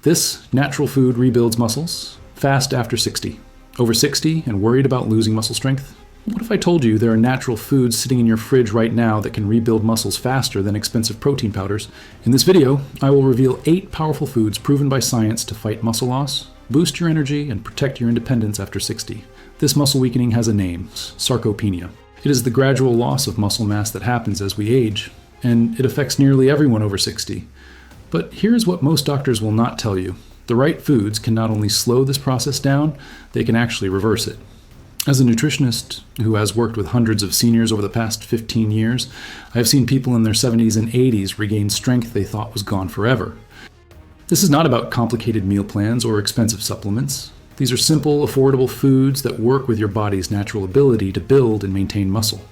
This natural food rebuilds muscles fast after 60. Over 60 and worried about losing muscle strength? What if I told you there are natural foods sitting in your fridge right now that can rebuild muscles faster than expensive protein powders? In this video, I will reveal 8 powerful foods proven by science to fight muscle loss, boost your energy, and protect your independence after 60. This muscle weakening has a name: sarcopenia. It is the gradual loss of muscle mass that happens as we age, and it affects nearly everyone over 60. But here's what most doctors will not tell you. The right foods can not only slow this process down, they can actually reverse it. As a nutritionist who has worked with hundreds of seniors over the past 15 years, I have seen people in their 70s and 80s regain strength they thought was gone forever. This is not about complicated meal plans or expensive supplements. These are simple, affordable foods that work with your body's natural ability to build and maintain muscle.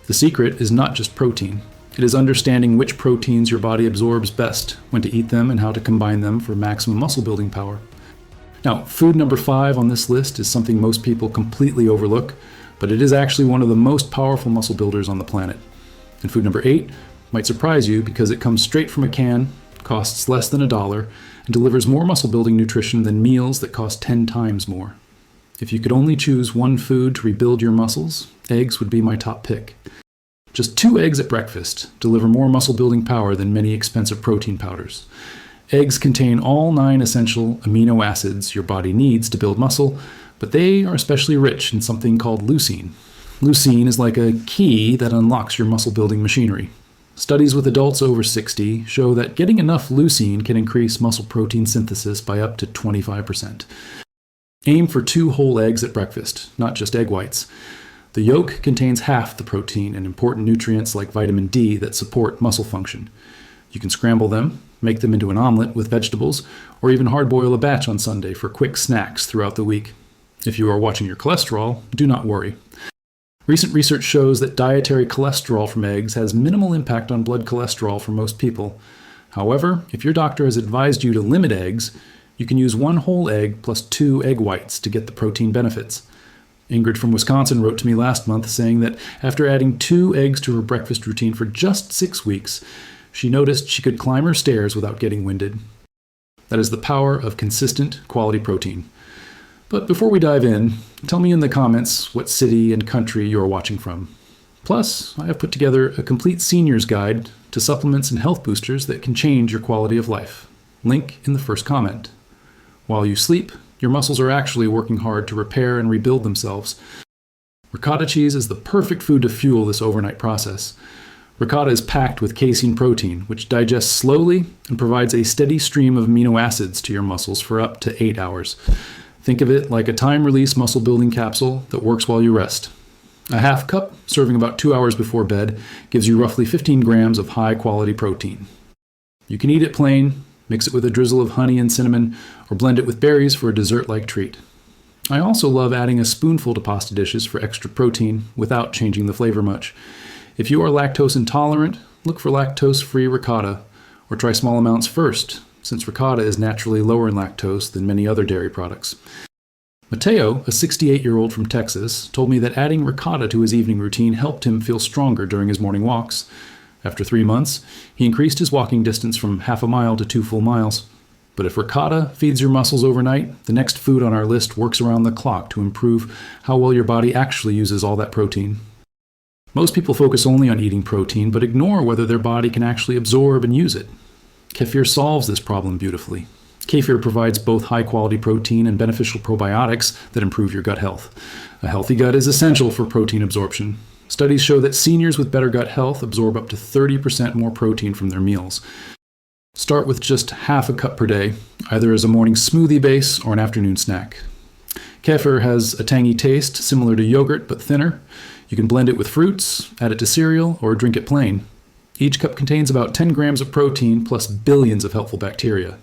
The secret is not just protein. It is understanding which proteins your body absorbs best, when to eat them, and how to combine them for maximum muscle building power. Now, food number 5 on this list is something most people completely overlook, but it is actually one of the most powerful muscle builders on the planet. And food number 8 might surprise you because it comes straight from a can, costs less than $1, and delivers more muscle building nutrition than meals that cost 10 times more. If you could only choose one food to rebuild your muscles, eggs would be my top pick. Just 2 eggs at breakfast deliver more muscle-building power than many expensive protein powders. Eggs contain all 9 essential amino acids your body needs to build muscle, but they are especially rich in something called leucine. Leucine is like a key that unlocks your muscle-building machinery. Studies with adults over 60 show that getting enough leucine can increase muscle protein synthesis by up to 25%. Aim for 2 whole eggs at breakfast, not just egg whites. The yolk contains half the protein and important nutrients like vitamin D that support muscle function. You can scramble them, make them into an omelet with vegetables, or even hard-boil a batch on Sunday for quick snacks throughout the week. If you are watching your cholesterol, do not worry. Recent research shows that dietary cholesterol from eggs has minimal impact on blood cholesterol for most people. However, if your doctor has advised you to limit eggs, you can use 1 whole egg plus 2 egg whites to get the protein benefits. Ingrid from Wisconsin wrote to me last month saying that after adding 2 eggs to her breakfast routine for just 6 weeks, she noticed she could climb her stairs without getting winded. That is the power of consistent quality protein. But before we dive in, tell me in the comments what city and country you are watching from. Plus, I have put together a complete senior's guide to supplements and health boosters that can change your quality of life. Link in the first comment. While you sleep, your muscles are actually working hard to repair and rebuild themselves. Ricotta cheese is the perfect food to fuel this overnight process. Ricotta is packed with casein protein, which digests slowly and provides a steady stream of amino acids to your muscles for up to 8 hours. Think of it like a time-release muscle-building capsule that works while you rest. A half cup, serving about 2 hours before bed, gives you roughly 15 grams of high-quality protein. You can eat it plain, mix it with a drizzle of honey and cinnamon, or blend it with berries for a dessert-like treat. I also love adding a spoonful to pasta dishes for extra protein without changing the flavor much. If you are lactose intolerant, look for lactose-free ricotta, or try small amounts first, since ricotta is naturally lower in lactose than many other dairy products. Mateo, a 68-year-old from Texas, told me that adding ricotta to his evening routine helped him feel stronger during his morning walks. After 3 months, he increased his walking distance from half a mile to 2 full miles. But if ricotta feeds your muscles overnight, the next food on our list works around the clock to improve how well your body actually uses all that protein. Most people focus only on eating protein, but ignore whether their body can actually absorb and use it. Kefir solves this problem beautifully. Kefir provides both high-quality protein and beneficial probiotics that improve your gut health. A healthy gut is essential for protein absorption. Studies show that seniors with better gut health absorb up to 30% more protein from their meals. Start with just half a cup per day, either as a morning smoothie base or an afternoon snack. Kefir has a tangy taste similar to yogurt but thinner. You can blend it with fruits, add it to cereal, or drink it plain. Each cup contains about 10 grams of protein plus billions of helpful bacteria.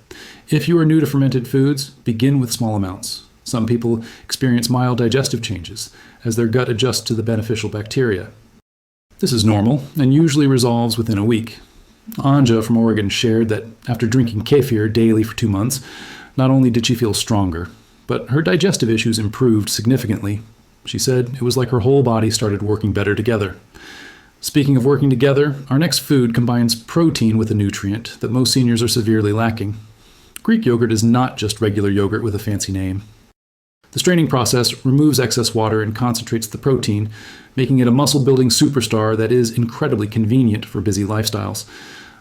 If you are new to fermented foods, begin with small amounts. Some people experience mild digestive changes as their gut adjusts to the beneficial bacteria. This is normal and usually resolves within a week. Anja from Oregon shared that after drinking kefir daily for 2 months, not only did she feel stronger, but her digestive issues improved significantly. She said it was like her whole body started working better together. Speaking of working together, our next food combines protein with a nutrient that most seniors are severely lacking. Greek yogurt is not just regular yogurt with a fancy name. The straining process removes excess water and concentrates the protein, making it a muscle-building superstar that is incredibly convenient for busy lifestyles.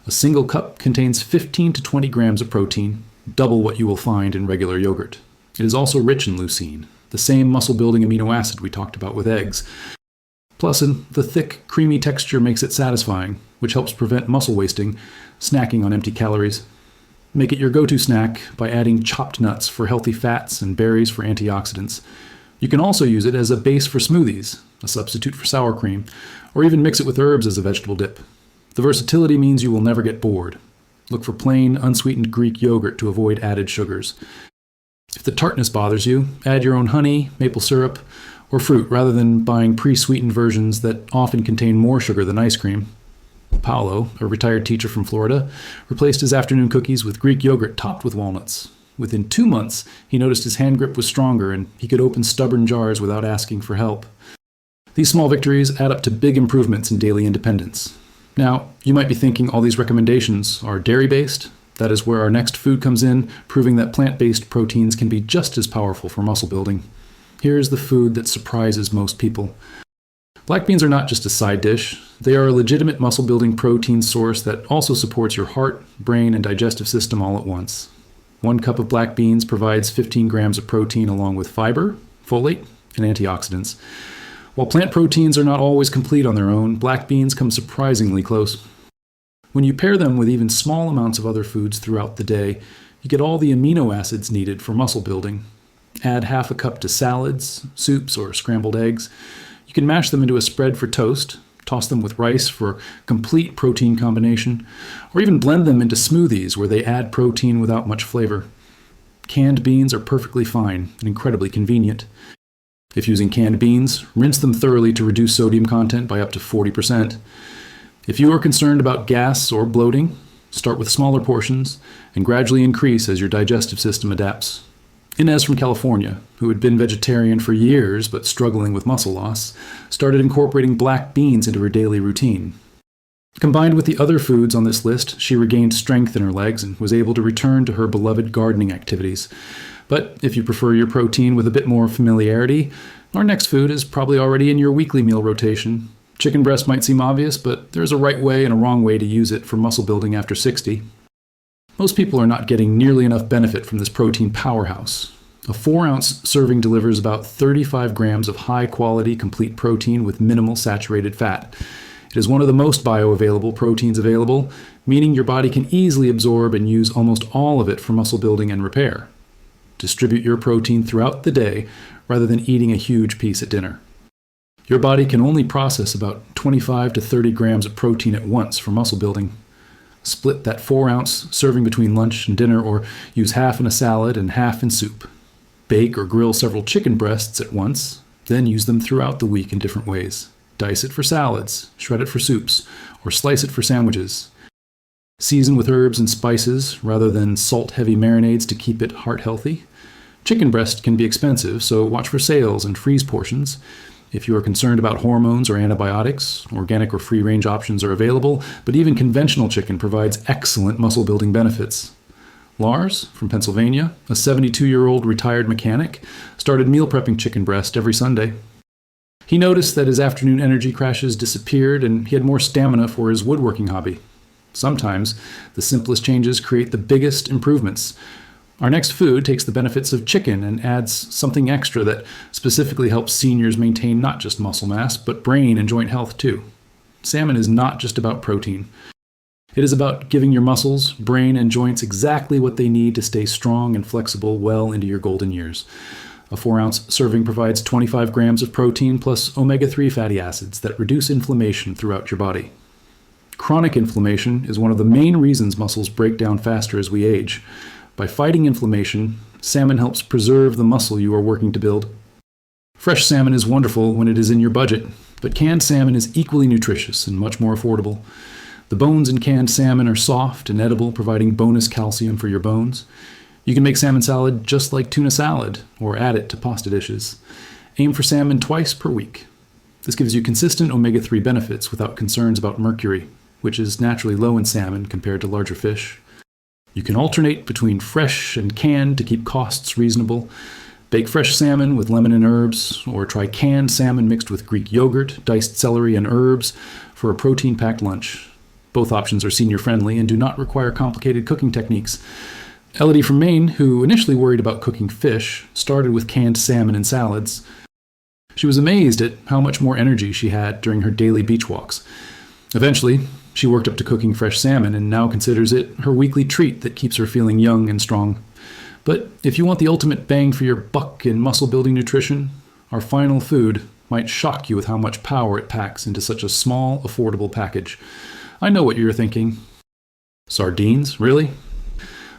A single cup contains 15 to 20 grams of protein, double what you will find in regular yogurt. It is also rich in leucine, the same muscle-building amino acid we talked about with eggs. Plus, the thick, creamy texture makes it satisfying, which helps prevent muscle wasting, snacking on empty calories. Make it your go-to snack by adding chopped nuts for healthy fats and berries for antioxidants. You can also use it as a base for smoothies, a substitute for sour cream, or even mix it with herbs as a vegetable dip. The versatility means you will never get bored. Look for plain, unsweetened Greek yogurt to avoid added sugars. If the tartness bothers you, add your own honey, maple syrup, or fruit rather than buying pre-sweetened versions that often contain more sugar than ice cream. Paolo, a retired teacher from Florida, replaced his afternoon cookies with Greek yogurt topped with walnuts. Within 2 months, he noticed his hand grip was stronger and he could open stubborn jars without asking for help. These small victories add up to big improvements in daily independence. Now, you might be thinking all these recommendations are dairy-based. That is where our next food comes in, proving that plant-based proteins can be just as powerful for muscle building. Here's the food that surprises most people. Black beans are not just a side dish. They are a legitimate muscle-building protein source that also supports your heart, brain, and digestive system all at once. 1 cup of black beans provides 15 grams of protein along with fiber, folate, and antioxidants. While plant proteins are not always complete on their own, black beans come surprisingly close. When you pair them with even small amounts of other foods throughout the day, you get all the amino acids needed for muscle building. Add half a cup to salads, soups, or scrambled eggs. You can mash them into a spread for toast, toss them with rice for complete protein combination, or even blend them into smoothies where they add protein without much flavor. Canned beans are perfectly fine and incredibly convenient. If using canned beans, rinse them thoroughly to reduce sodium content by up to 40%. If you are concerned about gas or bloating, start with smaller portions and gradually increase as your digestive system adapts. Inez from California, who had been vegetarian for years but struggling with muscle loss, started incorporating black beans into her daily routine. Combined with the other foods on this list, she regained strength in her legs and was able to return to her beloved gardening activities. But if you prefer your protein with a bit more familiarity, our next food is probably already in your weekly meal rotation. Chicken breast might seem obvious, but there's a right way and a wrong way to use it for muscle building after 60. Most people are not getting nearly enough benefit from this protein powerhouse. A 4-ounce serving delivers about 35 grams of high-quality complete protein with minimal saturated fat. It is one of the most bioavailable proteins available, meaning your body can easily absorb and use almost all of it for muscle building and repair. Distribute your protein throughout the day rather than eating a huge piece at dinner. Your body can only process about 25 to 30 grams of protein at once for muscle building. Split that 4-ounce serving between lunch and dinner, or use half in a salad and half in soup. Bake or grill several chicken breasts at once, then use them throughout the week in different ways. Dice it for salads, shred it for soups, or slice it for sandwiches. Season with herbs and spices rather than salt-heavy marinades to keep it heart-healthy. Chicken breast can be expensive, so watch for sales and freeze portions. If you are concerned about hormones or antibiotics, organic or free-range options are available, but even conventional chicken provides excellent muscle-building benefits. Lars, from Pennsylvania, a 72-year-old retired mechanic, started meal prepping chicken breast every Sunday. He noticed that his afternoon energy crashes disappeared and he had more stamina for his woodworking hobby. Sometimes, the simplest changes create the biggest improvements. Our next food takes the benefits of chicken and adds something extra that specifically helps seniors maintain not just muscle mass, but brain and joint health too. Salmon is not just about protein. It is about giving your muscles, brain, and joints exactly what they need to stay strong and flexible well into your golden years. A 4-ounce serving provides 25 grams of protein plus omega-3 fatty acids that reduce inflammation throughout your body. Chronic inflammation is one of the main reasons muscles break down faster as we age. By fighting inflammation, salmon helps preserve the muscle you are working to build. Fresh salmon is wonderful when it is in your budget, but canned salmon is equally nutritious and much more affordable. The bones in canned salmon are soft and edible, providing bonus calcium for your bones. You can make salmon salad just like tuna salad, or add it to pasta dishes. Aim for salmon twice per week. This gives you consistent omega-3 benefits without concerns about mercury, which is naturally low in salmon compared to larger fish. You can alternate between fresh and canned to keep costs reasonable. Bake fresh salmon with lemon and herbs, or try canned salmon mixed with Greek yogurt, diced celery, and herbs for a protein-packed lunch. Both options are senior-friendly and do not require complicated cooking techniques. Elodie from Maine, who initially worried about cooking fish, started with canned salmon and salads. She was amazed at how much more energy she had during her daily beach walks. Eventually, she worked up to cooking fresh salmon and now considers it her weekly treat that keeps her feeling young and strong. But if you want the ultimate bang for your buck in muscle-building nutrition, our final food might shock you with how much power it packs into such a small, affordable package. I know what you're thinking. Sardines, really?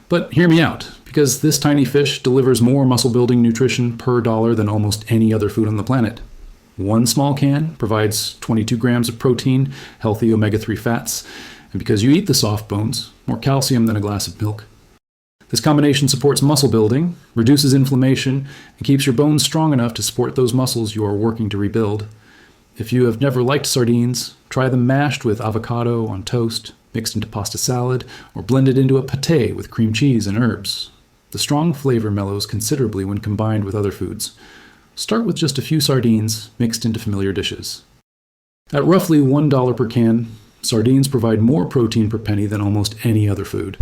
But hear me out, because this tiny fish delivers more muscle-building nutrition per dollar than almost any other food on the planet. One small can provides 22 grams of protein, healthy omega-3 fats, and because you eat the soft bones, more calcium than a glass of milk. This combination supports muscle building, reduces inflammation, and keeps your bones strong enough to support those muscles you are working to rebuild. If you have never liked sardines, try them mashed with avocado on toast, mixed into pasta salad, or blended into a pâté with cream cheese and herbs. The strong flavor mellows considerably when combined with other foods. Start with just a few sardines mixed into familiar dishes. At roughly $1 per can, sardines provide more protein per penny than almost any other food.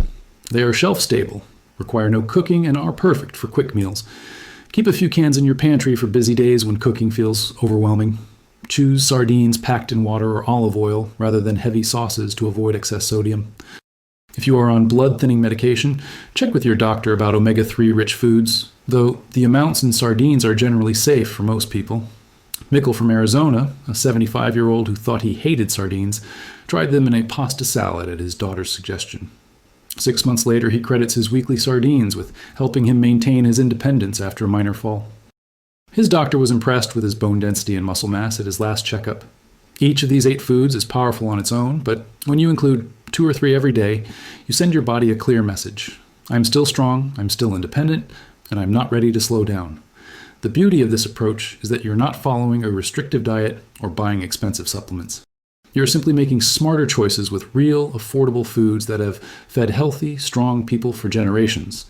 They are shelf-stable, require no cooking, and are perfect for quick meals. Keep a few cans in your pantry for busy days when cooking feels overwhelming. Choose sardines packed in water or olive oil rather than heavy sauces to avoid excess sodium. If you are on blood-thinning medication, check with your doctor about omega-3 rich foods, though the amounts in sardines are generally safe for most people. Mikkel from Arizona, a 75-year-old who thought he hated sardines, tried them in a pasta salad at his daughter's suggestion. 6 months later, he credits his weekly sardines with helping him maintain his independence after a minor fall. His doctor was impressed with his bone density and muscle mass at his last checkup. Each of these 8 foods is powerful on its own, but when you include 2 or 3 every day, you send your body a clear message. I'm still strong, I'm still independent, and I'm not ready to slow down. The beauty of this approach is that you're not following a restrictive diet or buying expensive supplements. You're simply making smarter choices with real, affordable foods that have fed healthy, strong people for generations.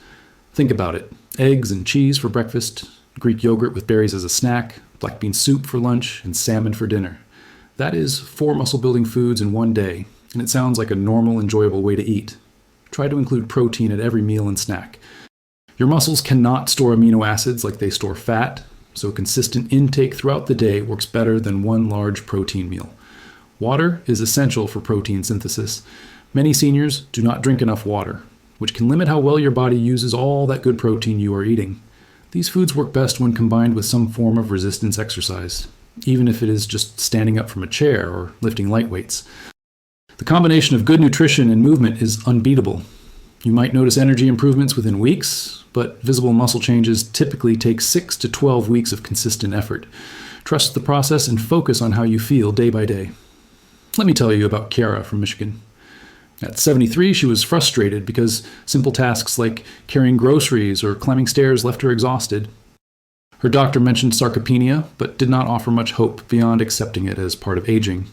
Think about it. Eggs and cheese for breakfast, Greek yogurt with berries as a snack, black bean soup for lunch, and salmon for dinner. That is 4 muscle-building foods in one day, and it sounds like a normal, enjoyable way to eat. Try to include protein at every meal and snack. Your muscles cannot store amino acids like they store fat, so consistent intake throughout the day works better than one large protein meal. Water is essential for protein synthesis. Many seniors do not drink enough water, which can limit how well your body uses all that good protein you are eating. These foods work best when combined with some form of resistance exercise, even if it is just standing up from a chair or lifting light weights. The combination of good nutrition and movement is unbeatable. You might notice energy improvements within weeks, but visible muscle changes typically take 6 to 12 weeks of consistent effort. Trust the process and focus on how you feel day by day. Let me tell you about Chiara from Michigan. At 73, she was frustrated because simple tasks like carrying groceries or climbing stairs left her exhausted. Her doctor mentioned sarcopenia, but did not offer much hope beyond accepting it as part of aging.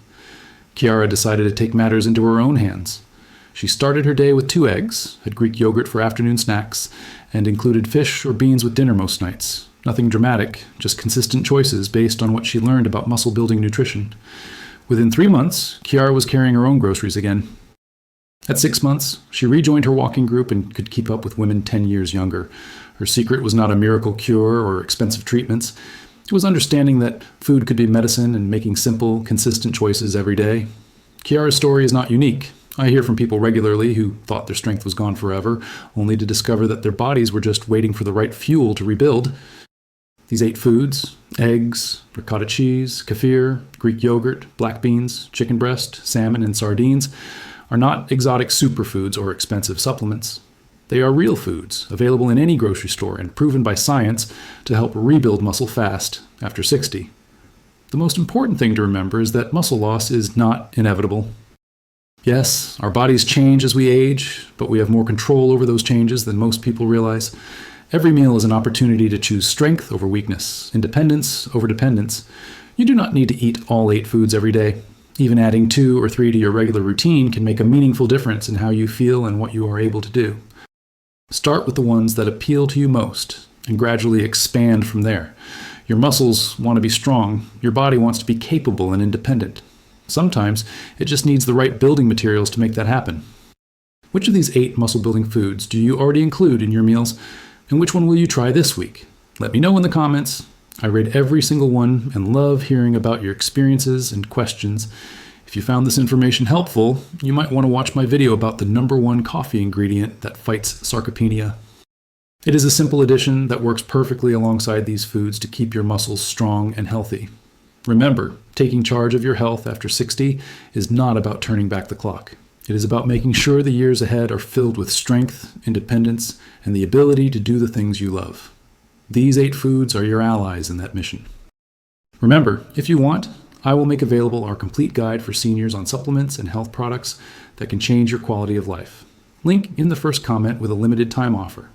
Chiara decided to take matters into her own hands. She started her day with 2 eggs, had Greek yogurt for afternoon snacks, and included fish or beans with dinner most nights. Nothing dramatic, just consistent choices based on what she learned about muscle-building nutrition. Within 3 months, Chiara was carrying her own groceries again. At 6 months, she rejoined her walking group and could keep up with women 10 years younger. Her secret was not a miracle cure or expensive treatments. It was understanding that food could be medicine and making simple, consistent choices every day. Chiara's story is not unique. I hear from people regularly who thought their strength was gone forever, only to discover that their bodies were just waiting for the right fuel to rebuild. These 8 foods, eggs, ricotta cheese, kefir, Greek yogurt, black beans, chicken breast, salmon, and sardines, are not exotic superfoods or expensive supplements. They are real foods, available in any grocery store and proven by science to help rebuild muscle fast after 60. The most important thing to remember is that muscle loss is not inevitable. Yes, our bodies change as we age, but we have more control over those changes than most people realize. Every meal is an opportunity to choose strength over weakness, independence over dependence. You do not need to eat all 8 foods every day. Even adding 2 or 3 to your regular routine can make a meaningful difference in how you feel and what you are able to do. Start with the ones that appeal to you most and gradually expand from there. Your muscles want to be strong. Your body wants to be capable and independent. Sometimes it just needs the right building materials to make that happen. Which of these 8 muscle-building foods do you already include in your meals, and which one will you try this week? Let me know in the comments. I read every single one and love hearing about your experiences and questions. If you found this information helpful, you might want to watch my video about the #1 coffee ingredient that fights sarcopenia. It is a simple addition that works perfectly alongside these foods to keep your muscles strong and healthy. Remember, taking charge of your health after 60 is not about turning back the clock. It is about making sure the years ahead are filled with strength, independence, and the ability to do the things you love. These 8 foods are your allies in that mission. Remember, if you want, I will make available our complete guide for seniors on supplements and health products that can change your quality of life. Link in the first comment with a limited time offer.